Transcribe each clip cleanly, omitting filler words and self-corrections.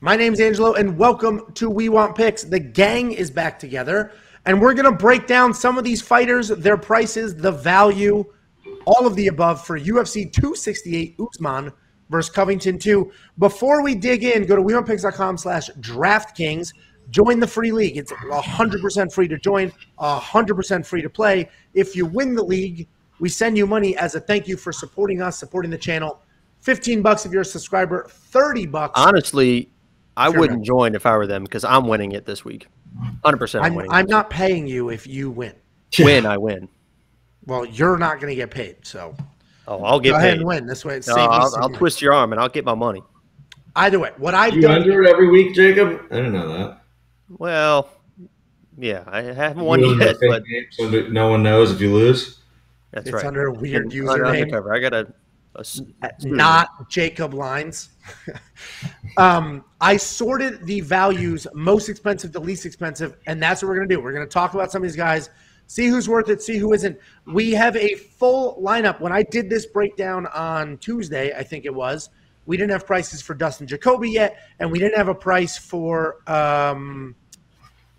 My name's Angelo, and welcome to We Want Picks. The gang is back together, and we're going to break down some of these fighters, their prices, the value, all of the above for UFC 268 Usman versus Covington 2. Before we dig in, go to wewantpicks.com/DraftKings. Join the free league. It's 100% free to join, 100% free to play. If you win the league, we send you money as a thank you for supporting us, supporting the channel. $15 if you're a subscriber, $30. Honestly, I wouldn't join if I were them because I'm winning it this week. 100% I'm winning. I'm not paying you if you win. Win, I win. Well, you're not going to get paid, so. Oh, I'll get paid. Go ahead and win. This way, I'll twist your arm and I'll get my money. Either way, what I've done. You enter it every week, Jacob? I didn't know that. Well, yeah, I haven't won yet, but so no one knows if you lose. That's it's right. Under a weird username. I got a not Jacob Lines. I sorted the values most expensive to least expensive, and that's what we're going to do. We're going to talk about some of these guys, see who's worth it, see who isn't. We have a full lineup. When I did this breakdown on Tuesday, I think it was, we didn't have prices for Dustin Jacoby yet, and we didn't have a price for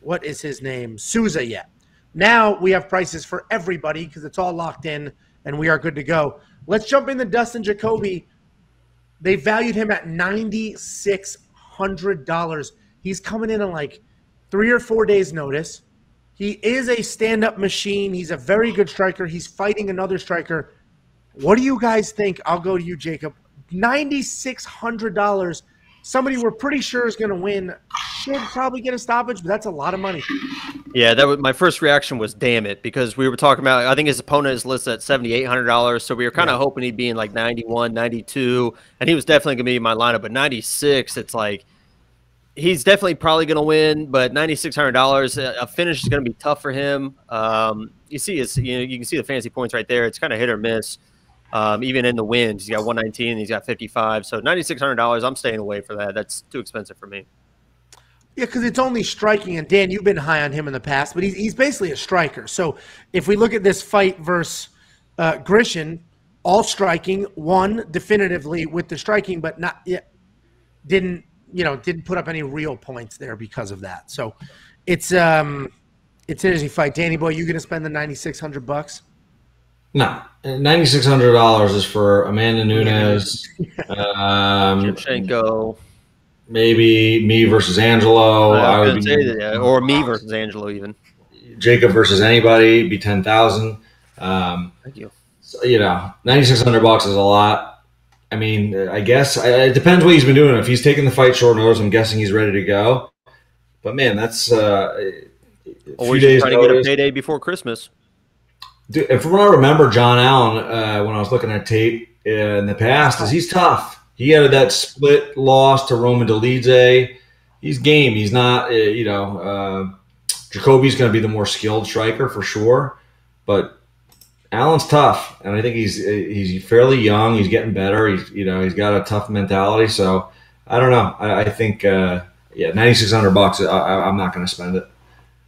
what is his name? Souza yet. Now we have prices for everybody because it's all locked in, and we are good to go. Let's jump into Dustin Jacoby. They valued him at $9,600. He's coming in on like 3 or 4 days' notice. He is a stand-up machine. He's a very good striker. He's fighting another striker. What do you guys think? I'll go to you, Jacob. $9,600. Somebody we're pretty sure is going to win. Should probably get a stoppage, but that's a lot of money. Yeah, that was my first reaction was damn it, because we were talking about, I think his opponent is listed at $7,800, so we were kind of hoping he'd be in like 91, 92, and he was definitely going to be in my lineup. But 96, it's like he's definitely probably going to win, but $9,600, a finish is going to be tough for him. You see his, you can see the fantasy points right there. It's kind of hit or miss. Even in the wins, he's got 119, he's got 55. So $9,600, I'm staying away for that. That's too expensive for me. Yeah, because it's only striking, and Dan, you've been high on him in the past, but he's basically a striker. So if we look at this fight versus Grishin, all striking, won definitively with the striking, but not yet didn't put up any real points there because of that. So it's an easy fight. Danny boy, you gonna spend the $9,600? No, $9,600 is for Amanda Nunes, Shevchenko, maybe me versus Angelo. I would say that, yeah. Or me versus Angelo, even Jacob versus anybody. Be 10,000. Thank you. So, $9,600 is a lot. I mean, I guess it depends what he's been doing. If he's taking the fight short notice, I'm guessing he's ready to go. But man, that's always trying to get a payday before Christmas. Dude, if I remember John Allen, when I was looking at tape in the past, is he's tough. He had that split loss to Roman Dolidze. He's game. He's not, Jacoby's going to be the more skilled striker for sure, but Allen's tough, and I think he's fairly young. He's getting better. He's got a tough mentality. So I don't know. I think $9,600. I'm not going to spend it.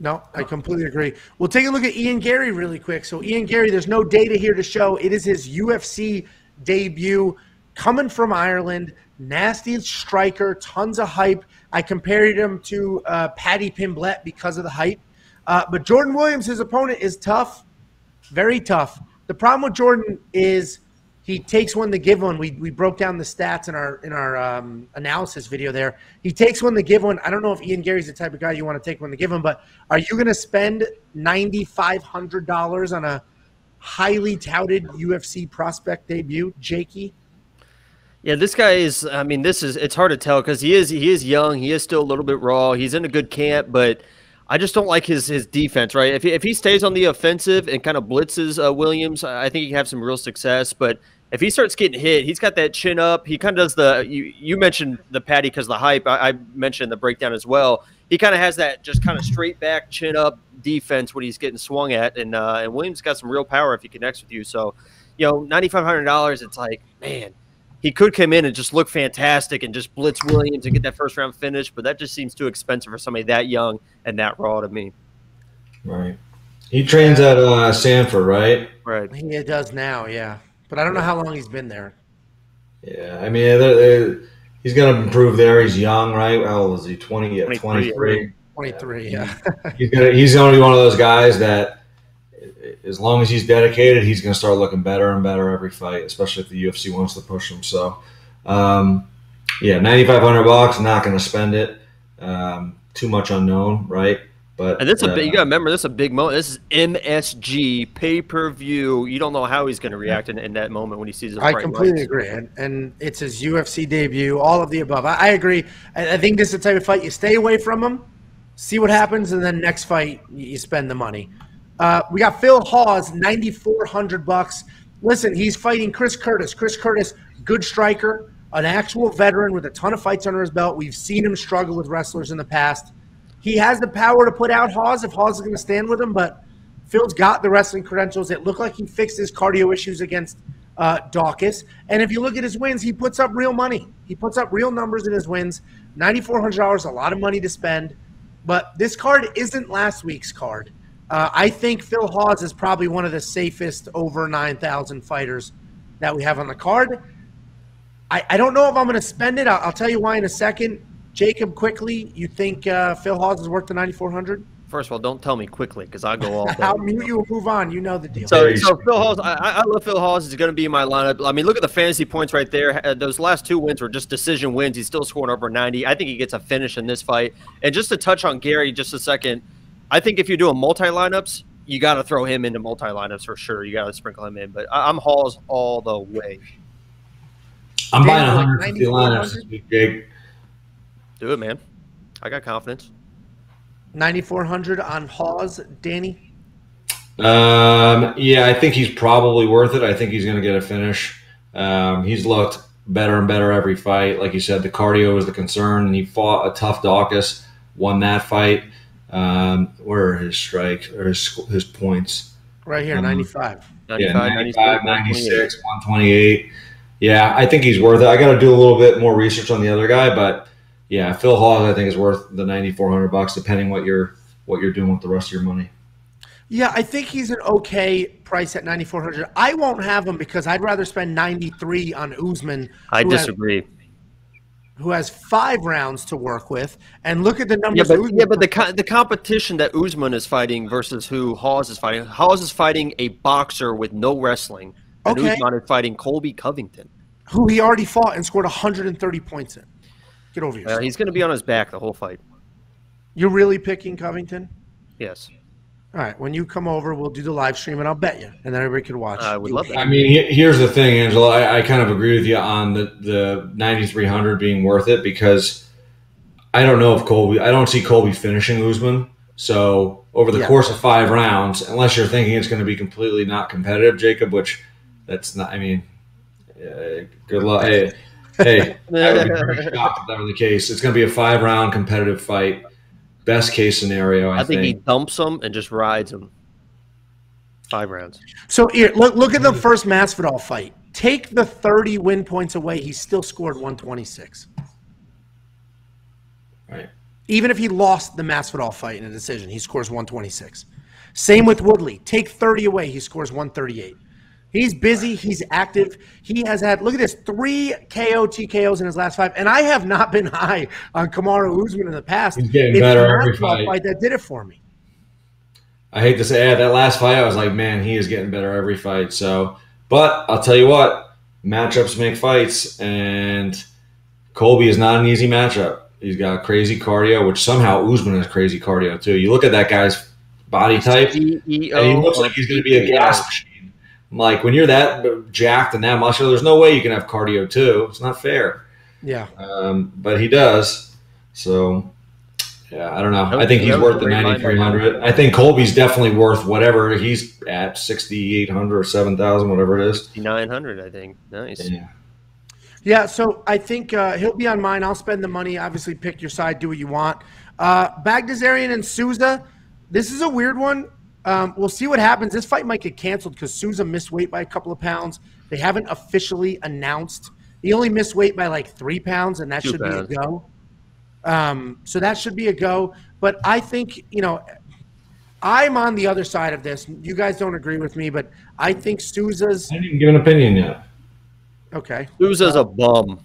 No, I completely agree. We'll take a look at Ian Gary really quick. So Ian Gary, there's no data here to show. It is his UFC debut, coming from Ireland. Nasty striker, tons of hype. I compared him to Paddy Pimblett because of the hype. But Jordan Williams, his opponent, is tough, very tough. The problem with Jordan is he takes one to give one. We broke down the stats in our analysis video there. He takes one to give one. I don't know if Ian Gary's the type of guy you want to take one to give him, but are you going to spend $9,500 on a highly touted UFC prospect debut, Jakey? Yeah, this guy is. I mean, it's hard to tell because he is young. He is still a little bit raw. He's in a good camp, but I just don't like his defense. Right, if he stays on the offensive and kind of blitzes Williams, I think he can have some real success. But if he starts getting hit, he's got that chin up. He kind of does the you mentioned the Paddy because of the hype. I mentioned the breakdown as well. He kind of has that just kind of straight back chin up defense when he's getting swung at, and Williams got some real power if he connects with you. So, $9,500. It's like, man, he could come in and just look fantastic and just blitz Williams and get that first round finish, but that just seems too expensive for somebody that young and that raw to me. Right. He trains at Sanford, right? Right. He does now, yeah. But I don't know how long he's been there. Yeah, I mean, he's going to improve there. He's young, right? How old is he? 20, yeah, 23. 23, yeah. He's going to be one of those guys that, as long as he's dedicated, he's going to start looking better and better every fight, especially if the UFC wants to push him. So, yeah, $9,500, not going to spend it. Too much unknown, right? But and this you got to remember, this is a big moment. This is MSG pay-per-view. You don't know how he's going to react in that moment when he sees the I completely agree, and it's his UFC debut. All of the above. I agree. I think this is the type of fight you stay away from him, see what happens, and then next fight you spend the money. We got Phil Hawes, $9,400. Listen, he's fighting Chris Curtis. Chris Curtis, good striker, an actual veteran with a ton of fights under his belt. We've seen him struggle with wrestlers in the past. He has the power to put out Hawes if Hawes is going to stand with him, but Phil's got the wrestling credentials. It looked like he fixed his cardio issues against Dawkins. And if you look at his wins, he puts up real money. He puts up real numbers in his wins. $9,400, a lot of money to spend. But this card isn't last week's card. I think Phil Hawes is probably one of the safest over 9,000 fighters that we have on the card. I don't know if I'm going to spend it. I'll tell you why in a second. Jacob, quickly, you think Phil Hawes is worth the $9,400? First of all, don't tell me quickly because I'll go all day. I'll mute you and move on. You know the deal. So Phil Hawes, I love Phil Hawes. He's going to be in my lineup. I mean, look at the fantasy points right there. Those last two wins were just decision wins. He's still scoring over 90. I think he gets a finish in this fight. And just to touch on Gary just a second, I think if you're doing multi-lineups, you got to throw him into multi-lineups for sure. You got to sprinkle him in. But I'm Hawes all the way. I'm buying 150 lineups this week, Jake. Do it, man. I got confidence. 9,400 on Hawes, Danny. Yeah, I think he's probably worth it. I think he's going to get a finish. He's looked better and better every fight. Like you said, the cardio was the concern, and he fought a tough Dawkins, won that fight. Where are his strikes or his points? Right here, 95. 95, 96, 128. Yeah, I think he's worth it. I got to do a little bit more research on the other guy, but yeah, Phil Hawes I think is worth the $9,400, depending what you're doing with the rest of your money. Yeah, I think he's an okay price at $9,400. I won't have him because I'd rather spend $93 on Usman. I disagree. Who has 5 rounds to work with, and look at the numbers. Yeah, but the competition that Usman is fighting versus who Hawes is fighting. Hawes is fighting a boxer with no wrestling, and Usman is fighting Colby Covington, who he already fought and scored 130 points in. Get over yourself. He's going to be on his back the whole fight. You're really picking Covington? Yes. All right. When you come over, we'll do the live stream, and I'll bet you, and then everybody can watch. I would love that. I mean, here's the thing, Angelo. I kind of agree with you on the 9,300 being worth it because I don't know if I don't see Colby finishing Usman. So over the course of 5 rounds, unless you're thinking it's going to be completely not competitive, Jacob, which that's not. I mean, good luck. Hey, I would be very shocked if that were the case. It's going to be a 5-round competitive fight. Best case scenario, I think he dumps him and just rides him. 5 rounds. So here, look at the first Masvidal fight. Take the 30 win points away, he still scored 126. Right. Even if he lost the Masvidal fight in a decision, he scores 126. Same with Woodley. Take 30 away, he scores 138. He's busy. He's active. He has had, look at this, 3 KO TKOs in his last 5. And I have not been high on Kamaru Usman in the past. He's getting better every fight. That did it for me. I hate to say that last fight, I was like, man, he is getting better every fight. So, but I'll tell you what, matchups make fights, and Colby is not an easy matchup. He's got crazy cardio, which somehow Usman has crazy cardio too. You look at that guy's body type, and he looks like he's going to be a gas machine. Like, when you're that jacked and that muscular, there's no way you can have cardio too. It's not fair. Yeah. But he does. So, yeah, I don't know. I think he's worth the 9,300. I think Colby's definitely worth whatever he's at, 6,800 or 7,000, whatever it is. 900, I think. Nice. Yeah, so I think he'll be on mine. I'll spend the money. Obviously, pick your side, do what you want. Bagdasarian and Souza, this is a weird one. We'll see what happens. This fight might get canceled because Souza missed weight by a couple of pounds. They haven't officially announced. He only missed weight by like 3 pounds, and that should be a go. So that should be a go. But I think, I'm on the other side of this. You guys don't agree with me, but I think Souza's – I didn't even give an opinion yet. Okay. Souza's a bum.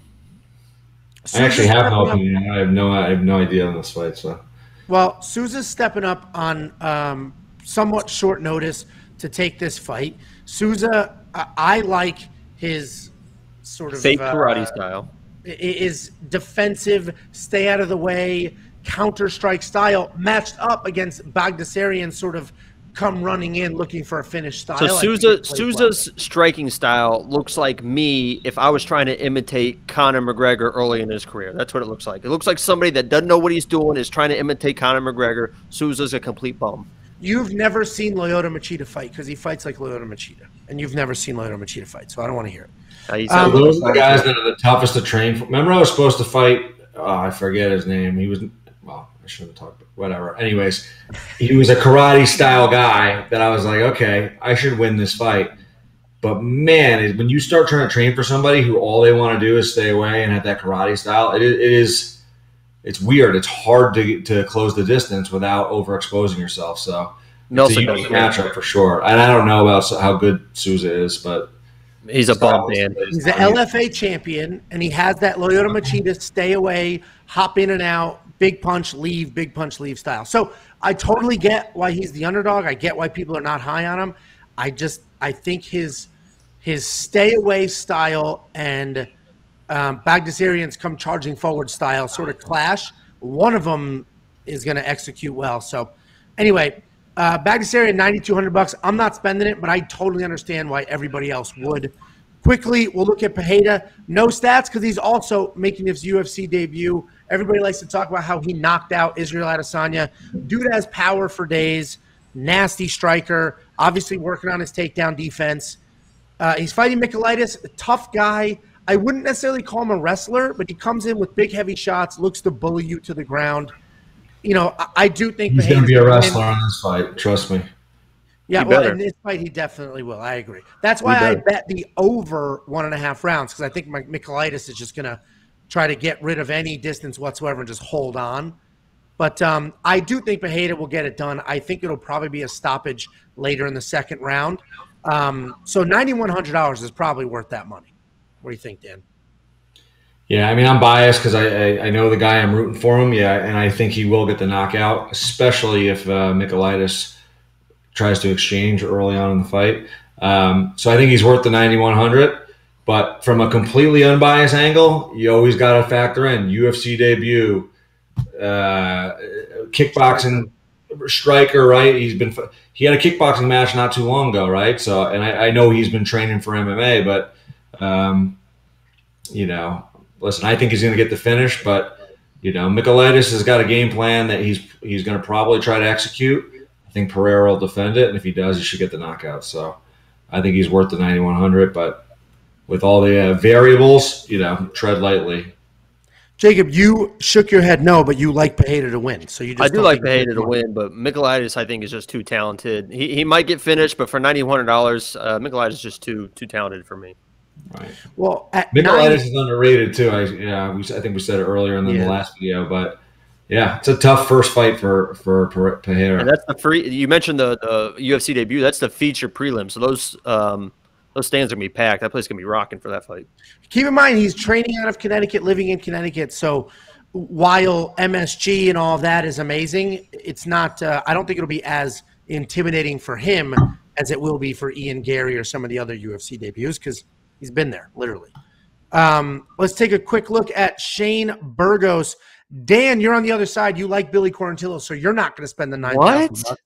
I actually Souza's have no stepping up. opinion. I have no idea on this fight. So, Well, Souza's stepping up on somewhat short notice to take this fight. Souza, I like his sort of Fake karate style. is defensive, stay out of the way, counter-strike style matched up against Bagdasaryan's sort of come running in looking for a finish style. So Souza's striking style looks like me if I was trying to imitate Conor McGregor early in his career. That's what it looks like. It looks like somebody that doesn't know what he's doing is trying to imitate Conor McGregor. Souza's a complete bum. You've never seen Lyoto Machida fight because he fights like Lyoto Machida. And you've never seen Lyoto Machida fight, so I don't want to hear it. Those are the guys that are the toughest to train for. Remember I was supposed to fight, I forget his name. He was, well, I shouldn't have talked, whatever. Anyways, he was a karate style guy that I was like, okay, I should win this fight. But man, when you start trying to train for somebody who all they want to do is stay away and have that karate style, it's weird. It's hard to close the distance without overexposing yourself. So it's a unique matchup for sure. And I don't know about how good Souza is, but he's a bum, man. He's the LFA champion, and he has that Lyoto Machida stay away, hop in and out, big punch, leave style. So I totally get why he's the underdog. I get why people are not high on him. I think his stay away style and Bagdasaryan's come charging forward style sort of clash. One of them is going to execute well. So anyway, Bagdasaryan, $9,200. I'm not spending it, but I totally understand why everybody else would. Quickly, we'll look at Pereira. No stats because he's also making his UFC debut. Everybody likes to talk about how he knocked out Israel Adesanya. Dude has power for days. Nasty striker. Obviously working on his takedown defense. He's fighting Michailidis, a tough guy. I wouldn't necessarily call him a wrestler, but he comes in with big, heavy shots, looks to bully you to the ground. You know, I do think he's going to be a wrestler on this fight. Trust me. Yeah, well, in this fight, he definitely will. I agree. That's why I bet the over 1.5 rounds because I think Michailidis is just going to try to get rid of any distance whatsoever and just hold on. But I do think Pereira will get it done. I think it'll probably be a stoppage later in the second round. So $9,100 is probably worth that money. What do you think, Dan? Yeah, I mean, I'm biased because I know the guy. I'm rooting for him. Yeah, and I think he will get the knockout, especially if Michailidis tries to exchange early on in the fight. So I think he's worth the 9,100. But from a completely unbiased angle, you always got to factor in UFC debut, kickboxing striker, right? He had a kickboxing match not too long ago, right? So, and I know he's been training for MMA, but you know, listen, I think he's going to get the finish, but you know, Michailidis has got a game plan that he's going to probably try to execute. I think Pereira will defend it, and if he does, he should get the knockout. So, I think he's worth the 9,100, but with all the variables, you know, tread lightly. Jacob, you shook your head no, but you like Pereira to win. So you just I do like Pereira to win, but Michailidis I think is just too talented. He might get finished, but for $9,100, Michailidis is just too talented for me. Right. Well, Michailidis is underrated too. I think we said it earlier in the last video, but yeah, it's a tough first fight for Pereira. And that's the free. You mentioned the UFC debut. That's the feature prelim. So those stands are gonna be packed. That place is gonna be rocking for that fight. Keep in mind he's training out of Connecticut, living in Connecticut. So while MSG and all of that is amazing, it's not. I don't think it'll be as intimidating for him as it will be for Ian Gary or some of the other UFC debuts because he's been there literally. Let's take a quick look at Shane Burgos. Dan, you're on the other side. You like Billy Quarantillo, so you're not going to spend the $9,000. What?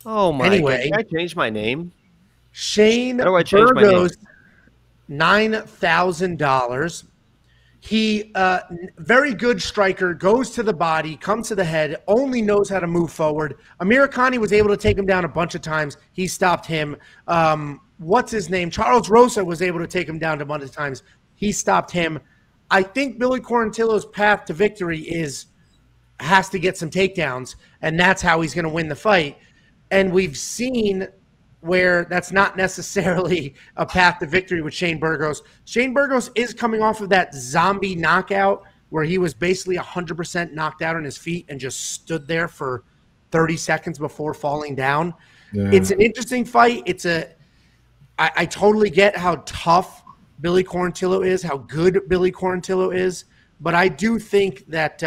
Oh my God! Can I change my name? Shane How do I change Burgos, $9,000. He, very good striker, goes to the body, comes to the head, only knows how to move forward. Amir Khani was able to take him down a bunch of times. He stopped him. What's his name? Charles Rosa was able to take him down a bunch of times. He stopped him. I think Billy Quarantillo's path to victory has to get some takedowns, and that's how he's going to win the fight. And we've seen where that's not necessarily a path to victory with Shane Burgos. Shane Burgos is coming off of that zombie knockout where he was basically 100% knocked out on his feet and just stood there for 30 seconds before falling down. Yeah. It's an interesting fight. I totally get how tough Billy Quarantillo is, how good Billy Quarantillo is. But I do think that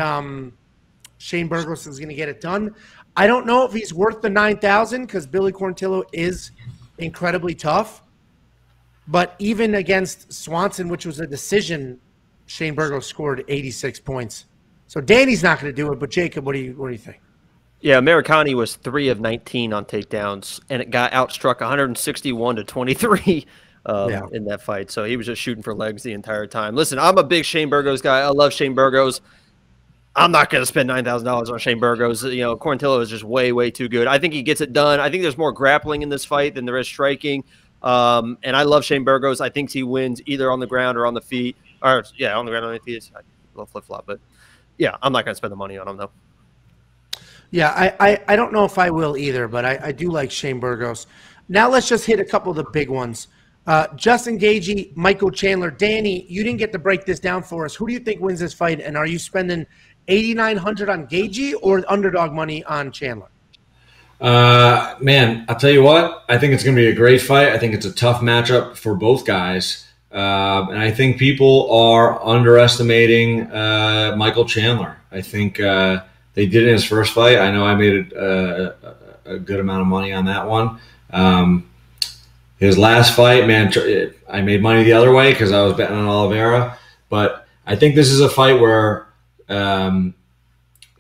Shane Burgos is going to get it done. I don't know if he's worth the 9,000 because Billy Quarantillo is incredibly tough. But even against Swanson, which was a decision, Shane Burgos scored 86 points. So Danny's not going to do it. But Jacob, what do you think? Yeah, Americani was 3 of 19 on takedowns, and it got outstruck 161 to 23 in that fight. So he was just shooting for legs the entire time. Listen, I'm a big Shane Burgos guy. I love Shane Burgos. I'm not going to spend $9,000 on Shane Burgos. You know, Quarantillo is just way, way too good. I think he gets it done. I think there's more grappling in this fight than there is striking. And I love Shane Burgos. I think he wins either on the ground or on the feet. Or, yeah, on the ground or on the feet. I love flip-flop. But, yeah, I'm not going to spend the money on him, though. Yeah, I don't know if I will either, but I do like Shane Burgos. Now let's just hit a couple of the big ones. Justin Gaethje, Michael Chandler. Danny, you didn't get to break this down for us. Who do you think wins this fight, and are you spending $8,900 on Gaethje or underdog money on Chandler? Man, I'll tell you what. I think it's going to be a great fight. I think it's a tough matchup for both guys. And I think people are underestimating Michael Chandler. I think they did in his first fight. I know I made a good amount of money on that one. His last fight, man, I made money the other way because I was betting on Oliveira. But I think this is a fight where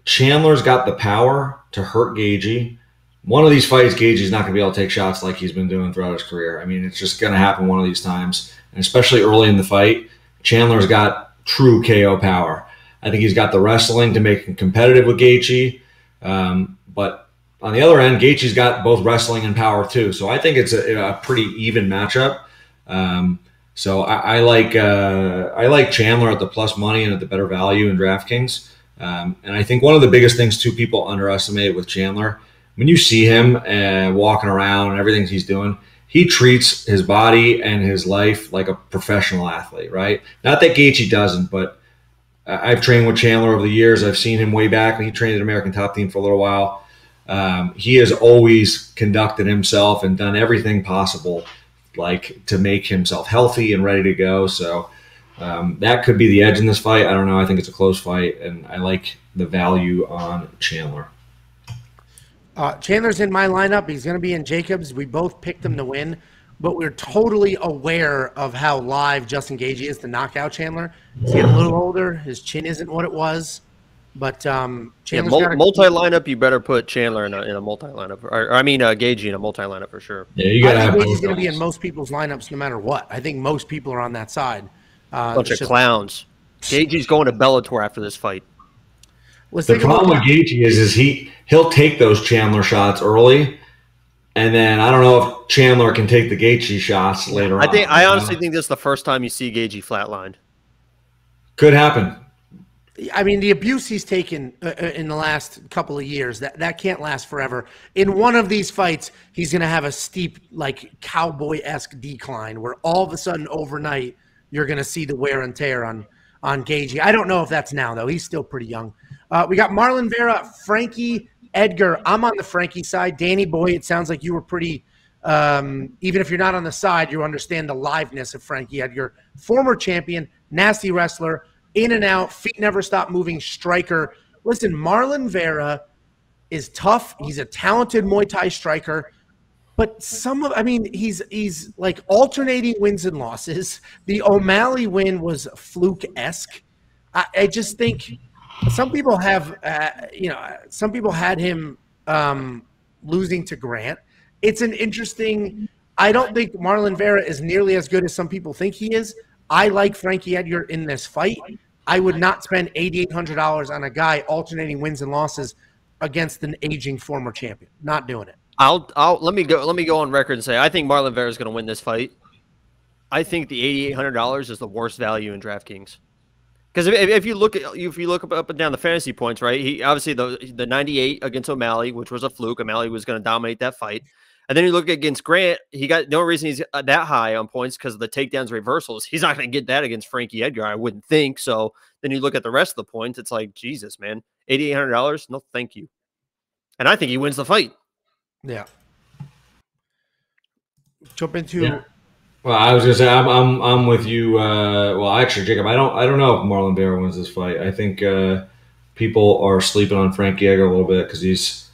Chandler's got the power to hurt Gaethje. One of these fights, Gaethje's not going to be able to take shots like he's been doing throughout his career. I mean, it's just going to happen one of these times. And especially early in the fight, Chandler's got true KO power. I think he's got the wrestling to make him competitive with Gaethje. But on the other end, Gaethje's got both wrestling and power too. So I think it's a pretty even matchup. So I like Chandler at the plus money and at the better value in DraftKings. And I think one of the biggest things too people underestimate with Chandler, when you see him walking around and everything he's doing, he treats his body and his life like a professional athlete, right? Not that Gaethje doesn't, but I've trained with Chandler over the years. I've seen him way back when he trained at American Top Team for a little while. He has always conducted himself and done everything possible, like to make himself healthy and ready to go. So that could be the edge in this fight. I don't know. I think it's a close fight, and I like the value on Chandler. Chandler's in my lineup. He's going to be in Jacob's. We both picked him to win, but we're totally aware of how live Justin Gaethje is to knock out Chandler. He's getting a little older. His chin isn't what it was. But Chandler's got multi-lineup, you better put Chandler in a multi-lineup. Gaethje in a multi-lineup for sure. Yeah, you got to have both. Gaethje's going to be in most people's lineups no matter what. I think most people are on that side. Bunch of clowns. Gaethje's going to Bellator after this fight. The problem with Gaethje is he'll take those Chandler shots early, and then I don't know if Chandler can take the Gaethje shots later on. I honestly think this is the first time you see Gaethje flatlined. Could happen. I mean, the abuse he's taken in the last couple of years, that can't last forever. In one of these fights, he's going to have a steep, like, cowboy-esque decline where all of a sudden overnight you're going to see the wear and tear on Gaethje. I don't know if that's now, though. He's still pretty young. We got Marlon Vera, Frankie Edgar. I'm on the Frankie side. Danny Boy, it sounds like you were pretty even if you're not on the side, you understand the liveness of Frankie Edgar. Former champion, nasty wrestler, in and out, feet never stop moving, striker. Listen, Marlon Vera is tough. He's a talented Muay Thai striker. But he's like alternating wins and losses. The O'Malley win was fluke-esque. I just think some people have, some people had him losing to Grant. It's an interesting. I don't think Marlon Vera is nearly as good as some people think he is. I like Frankie Edgar in this fight. I would not spend $8,800 on a guy alternating wins and losses against an aging former champion. Not doing it. Let me go on record and say I think Marlon Vera is going to win this fight. I think the $8,800 is the worst value in DraftKings. Because if you look up and down the fantasy points, right? He obviously the 98 against O'Malley, which was a fluke. O'Malley was going to dominate that fight. And then you look against Grant, he got no reason he's that high on points because of the takedowns, reversals. He's not going to get that against Frankie Edgar, I wouldn't think. So then you look at the rest of the points, it's like, Jesus, man, $8,800? No, thank you. And I think he wins the fight. Yeah. Jump into Well, I was gonna say I'm with you. Well, actually, Jacob, I don't know if Marlon Vera wins this fight. I think people are sleeping on Frank Yeager a little bit because he's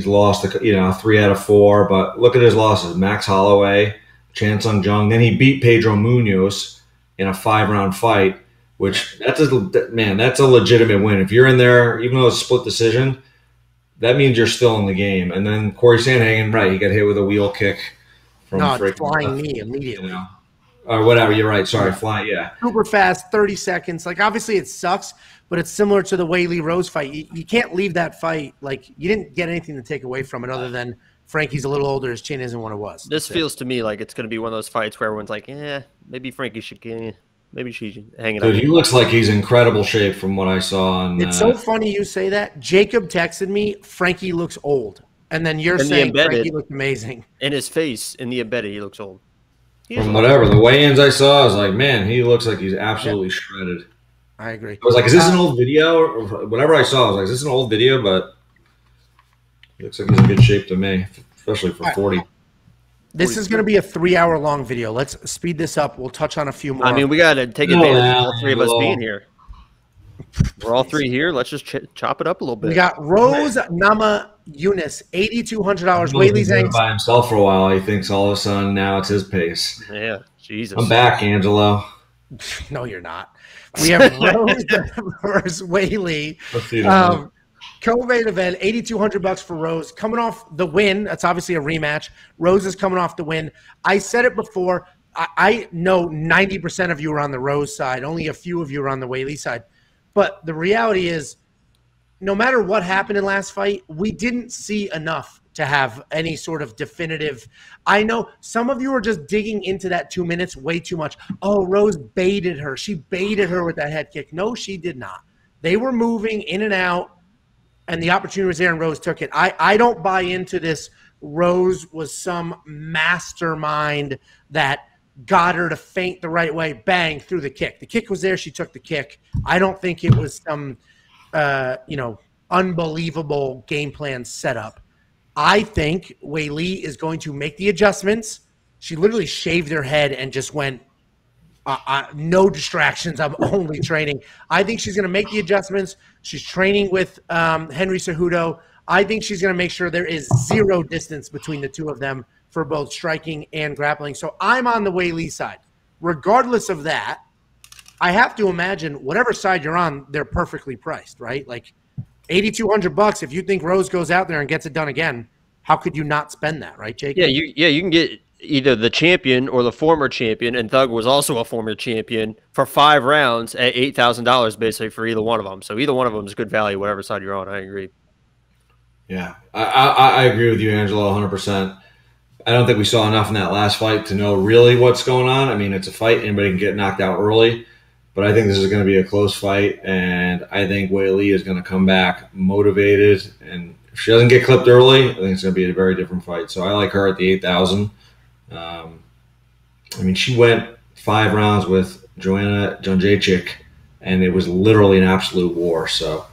lost 3 out of 4. But look at his losses: Max Holloway, Chan Sung Jung. Then he beat Pedro Munoz in a 5-round fight, which that's a legitimate win. If you're in there, even though it's a split decision, that means you're still in the game. And then Corey Sandhagen, right? He got hit with a wheel kick. Flying knee immediately. Or whatever, you're right. Sorry, flying, yeah. Super fast, 30 seconds. Like, obviously it sucks, but it's similar to the Weili Rose fight. You can't leave that fight. Like, you didn't get anything to take away from it other than Frankie's a little older. His chin isn't what it was. This feels to me like it's going to be one of those fights where everyone's like, maybe Frankie should maybe she should hang it up. Dude, he looks like he's in incredible shape from what I saw. It's so funny you say that. Jacob texted me, Frankie looks old. And then you're saying Frankie looks amazing. In his face, in the embedded, he looks old. From whatever the weigh-ins I saw, I was like, man, he looks like he's absolutely shredded. I agree. I was like, is this an old video? Or whatever I saw, I was like, is this an old video? But he looks like he's in good shape to me, especially for 40. This is going to be a 3-hour-long video. Let's speed this up. We'll touch on a few more. I mean, we got to take advantage of all three of us being here. We're all three here. Let's just chop it up a little bit. We got Rose Nama Yunus, $8,200. Weili Zhang by himself for a while. He thinks all of a sudden now it's his pace. Yeah, Jesus. I'm back, Angelo. No, you're not. We have Rose versus Weili. Co-main event, $8,200 for Rose. Coming off the win. That's obviously a rematch. Rose is coming off the win. I said it before. I know 90% of you are on the Rose side. Only a few of you are on the Weili side. But the reality is, no matter what happened in last fight, we didn't see enough to have any sort of definitive. I know some of you are just digging into that 2 minutes way too much. Oh, Rose baited her. She baited her with that head kick. No, she did not. They were moving in and out, and the opportunity was there, and Rose took it. I don't buy into this. Rose was some mastermind that got her to feint the right way, bang, through the kick. The kick was there. She took the kick. I don't think it was some, unbelievable game plan setup. I think Weili is going to make the adjustments. She literally shaved her head and just went, no distractions. I'm only training. I think she's going to make the adjustments. She's training with Henry Cejudo. I think she's going to make sure there is zero distance between the two of them for both striking and grappling. So I'm on the Weili side. Regardless of that, I have to imagine whatever side you're on, they're perfectly priced, right? Like $8,200. If you think Rose goes out there and gets it done again, how could you not spend that, right, Jake? Yeah, you can get either the champion or the former champion, and Thug was also a former champion, for 5 rounds at $8,000 basically for either one of them. So either one of them is good value, whatever side you're on. I agree. Yeah, I agree with you, Angelo, 100%. I don't think we saw enough in that last fight to know really what's going on. I mean, it's a fight. Anybody can get knocked out early. But I think this is going to be a close fight, and I think Weili is going to come back motivated. And if she doesn't get clipped early, I think it's going to be a very different fight. So I like her at the 8,000. I mean, she went 5 rounds with Joanna Jędrzejczyk, and it was literally an absolute war. So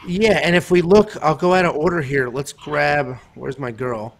yeah, and if we look, I'll go out of order here. Let's grab – where's my girl?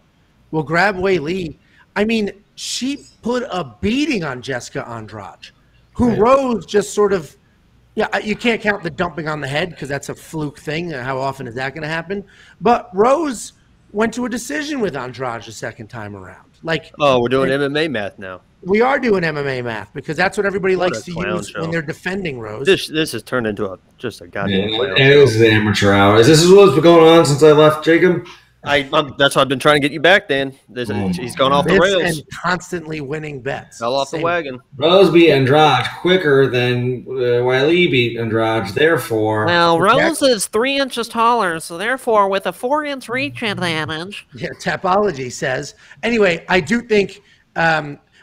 We'll grab Weili. I mean, she put a beating on Jessica Andrade, who Rose just sort of – yeah, you can't count the dumping on the head because that's a fluke thing. How often is that going to happen? But Rose went to a decision with Andrade the second time around. Like, oh, we're doing MMA math now. We are doing MMA math because that's what everybody likes to use when they're defending Rose. This has turned into just a goddamn clown show. It was the amateur hour. Is this what's been going on since I left, Jacob? That's why I've been trying to get you back, Dan. He's gone off the rails. And constantly winning bets. Fell off the wagon. Rose beat Andrade quicker than Weili beat Andrade. Therefore, well, Rose is 3 inches taller, so therefore, with a 4-inch reach advantage. Yeah, Tapology says. Anyway, I do think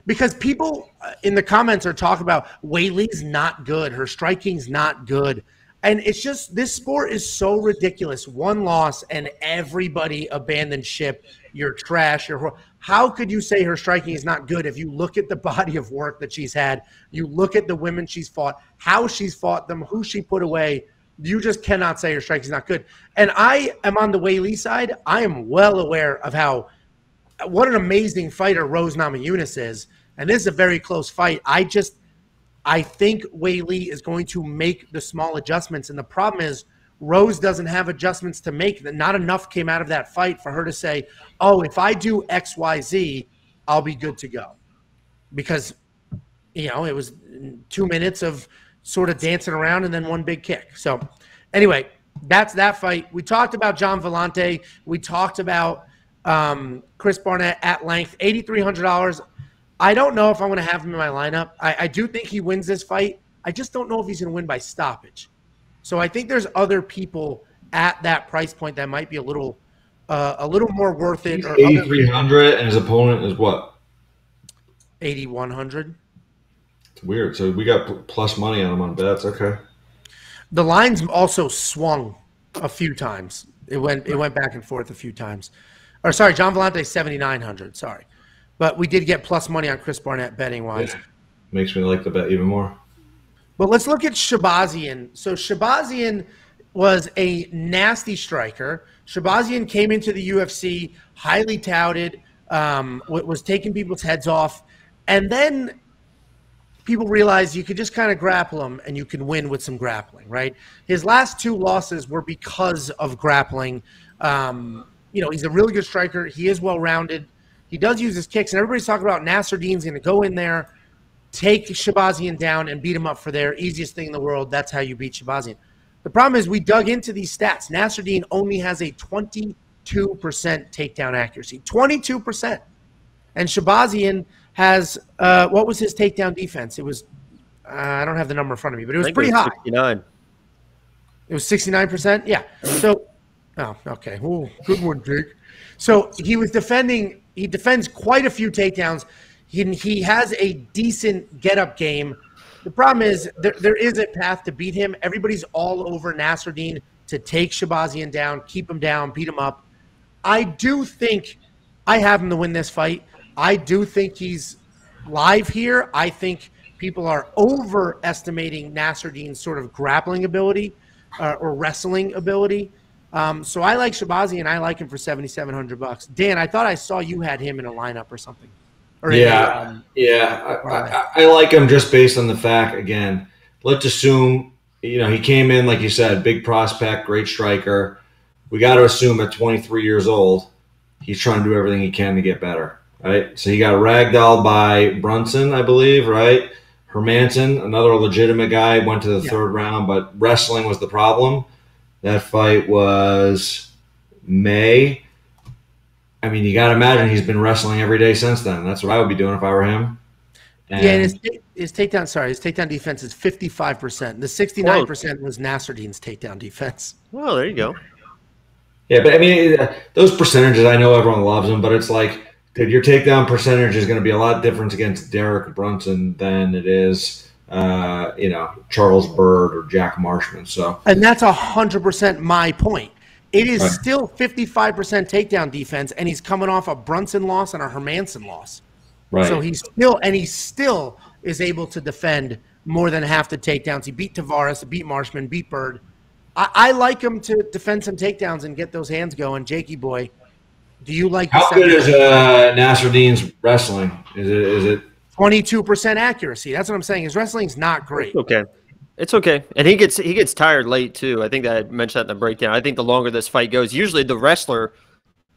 because people in the comments are talking about Weili's not good, her striking's not good. And it's just, this sport is so ridiculous. One loss and everybody abandoned ship. You're trash. How could you say her striking is not good if you look at the body of work that she's had, you look at the women she's fought, how she's fought them, who she put away? You just cannot say her striking is not good. And I am on the Weili side. I am well aware of how what an amazing fighter Rose Namajunas is. And this is a very close fight. I think Weili is going to make the small adjustments. And the problem is Rose doesn't have adjustments to make. Not enough came out of that fight for her to say, oh, if I do X, Y, Z, I'll be good to go. Because, it was 2 minutes of sort of dancing around and then one big kick. So anyway, that's that fight. We talked about John Vellante. We talked about Chris Barnett at length, $8,300. I don't know if I'm going to have him in my lineup. I do think he wins this fight. I just don't know if he's going to win by stoppage. So I think there's other people at that price point that might be a little more worth it. He's 8,300, and his opponent is what? 8,100. It's weird. So we got plus money on him on bets. Okay. The lines also swung a few times. It went back and forth a few times. Or sorry, John Vellante 7,900. Sorry, but we did get plus money on Chris Barnett betting wise. Yeah. Makes me like the bet even more. But let's look at Shahbazian. So Shahbazian was a nasty striker. Shahbazian came into the UFC highly touted, was taking people's heads off, and then people realized you could just kind of grapple him and you can win with some grappling, right? His last 2 losses were because of grappling. He's a really good striker. He is well-rounded. He does use his kicks, and everybody's talking about Nasruddin's going to go in there, take Shahbazian down, and beat him up for their easiest thing in the world. That's how you beat Shahbazian. The problem is we dug into these stats. Nasruddin only has a 22% takedown accuracy. 22%. And Shahbazian has what was his takedown defense? It was I don't have the number in front of me, but it was pretty high. 69. It was 69%? Yeah. So, oh, okay. Ooh, good one, Jake. So he defends quite a few takedowns. He has a decent get-up game. The problem is there is a path to beat him. Everybody's all over Nasruddin to take Shahbazian down, keep him down, beat him up. I do think I have him to win this fight. I do think he's live here. I think people are overestimating Nasruddin's sort of grappling ability or wrestling ability. So I like Shahbazian. I like him for $7,700. Dan, I thought I saw you had him in a lineup or something. I like him just based on the fact, again, let's assume, he came in, like you said, big prospect, great striker. We got to assume at 23 years old, he's trying to do everything he can to get better, right? So he got ragdolled by Brunson, I believe, right? Hermanson, another legitimate guy, went to the 3rd round, but wrestling was the problem. That fight was May. I mean, you got to imagine he's been wrestling every day since then. That's what I would be doing if I were him. And his takedown defense is 55%. The 69% was Nasruddin's takedown defense. Well, there you go. Yeah, but I mean, those percentages, I know everyone loves them, but it's like, dude, your takedown percentage is going to be a lot different against Derek Brunson than it is, Charles Byrd or Jack Marshman. So, and that's 100% my point. It is still 55% takedown defense, and he's coming off a Brunson loss and a Hermanson loss. Right. So he still is able to defend more than half the takedowns. He beat Tavares, beat Marshman, beat Byrd. I like him to defend some takedowns and get those hands going. Jakey boy, do you like? How good is Nasruddin's wrestling? Is it 22% accuracy? That's what I'm saying. His wrestling's not great. Okay. It's okay. And he gets tired late too. I think that I mentioned that in the breakdown. I think the longer this fight goes, usually the wrestler,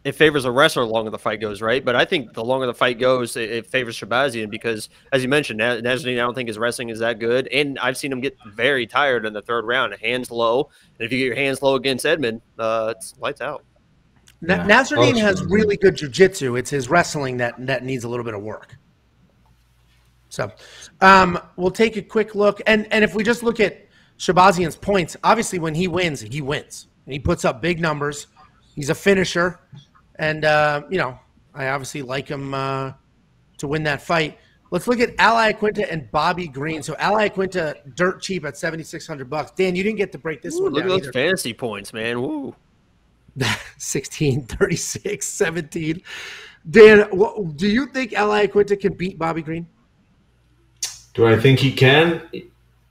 it favors a wrestler the longer the fight goes, right? But I think the longer the fight goes, it favors Shahbazian because, as you mentioned, Nasruddin, I don't think his wrestling is that good. And I've seen him get very tired in the 3rd round, hands low. And if you get your hands low against Edmond, it's lights out. Nasruddin has really good jiu-jitsu. It's his wrestling that needs a little bit of work. So we'll take a quick look. And if we just look at Shahbazian's points, obviously when he wins, he wins. And he puts up big numbers. He's a finisher. And, I obviously like him to win that fight. Let's look at Ali Quinta and Bobby Green. So Ali Quinta, dirt cheap at $7,600. Dan, you didn't get to break this one down. Look at those either. fantasy points, man. Woo. 16, 36, 17. Dan, do you think Ali Quinta can beat Bobby Green? Do I think he can?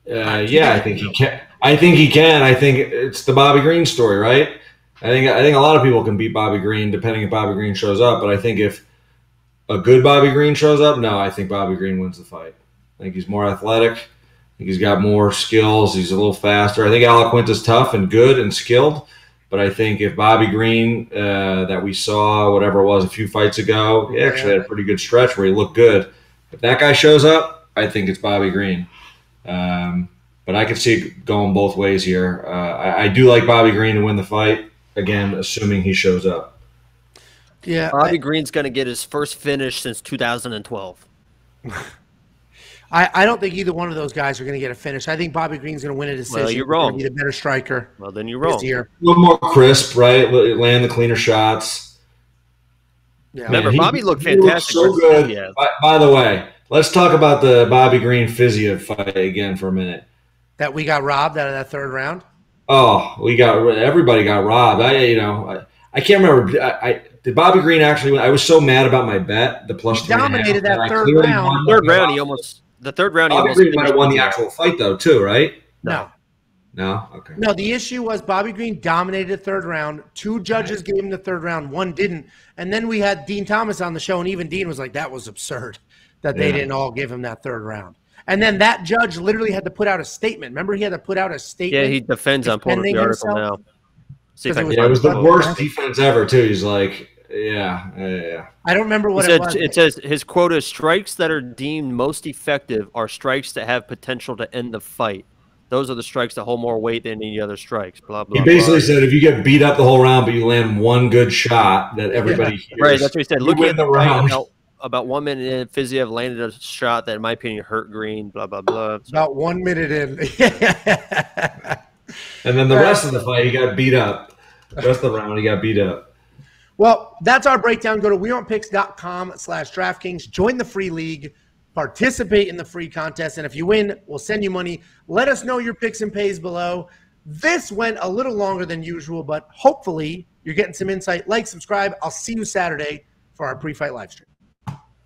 Yeah, I think he can. I think he can. I think it's the Bobby Green story, right? I think a lot of people can beat Bobby Green depending if Bobby Green shows up. But I think if a good Bobby Green shows up, no, I think Bobby Green wins the fight. I think he's more athletic. I think he's got more skills. He's a little faster. I think Alaquinta's tough and good and skilled. But I think if Bobby Green, that we saw, whatever it was, a few fights ago, he actually had a pretty good stretch where he looked good. If that guy shows up, I think it's Bobby Green. But I could see it going both ways here. I do like Bobby Green to win the fight, again, assuming he shows up. Yeah, Bobby Green's going to get his first finish since 2012. I don't think either one of those guys are going to get a finish. I think Bobby Green's going to win a decision. Well, you're wrong. He's the better striker. Well, then you're wrong. Year. A little more crisp, right? Land the cleaner shots. Yeah. Remember, Man, Bobby looked he looked fantastic. so good. Yeah. By the way, let's talk about the Bobby Green Fiziev fight again for a minute. That we got robbed out of that third round? Oh, everybody got robbed. I can't remember. Did Bobby Green actually win? I was so mad about my bet, the plus He 3.5. dominated that third clearly round. won Third round, he almost Bobby Green might have won the actual fight, though, too, right? No. No? Okay. No, the issue was Bobby Green dominated the third round. 2 judges gave him the third round. 1 didn't. And then we had Dean Thomas on the show, and even Dean was like, that was absurd that they didn't all give him that third round. And then that judge literally had to put out a statement. Remember, he had to put out a statement. Yeah, he defends on pulling up the article now. See if I can It was the worst defense ever, too. He's like, yeah. I don't remember what it was. It says his quote is, strikes that are deemed most effective are strikes that have potential to end the fight. Those are the strikes that hold more weight than any other strikes. Blah, blah, He basically said if you get beat up the whole round, but you land one good shot that everybody hears. Right, that's what he said. Looking at the round. About 1 minute in, Fiziev landed a shot that, in my opinion, hurt Green, blah, blah, blah. So. About 1 minute in. And then the rest of the fight, he got beat up. The rest of the round, he got beat up. Well, that's our breakdown. Go to wewantpicks.com/DraftKings. Join the free league. Participate in the free contest. And if you win, we'll send you money. Let us know your picks and pays below. This went a little longer than usual, but hopefully you're getting some insight. Like, subscribe. I'll see you Saturday for our pre-fight live stream.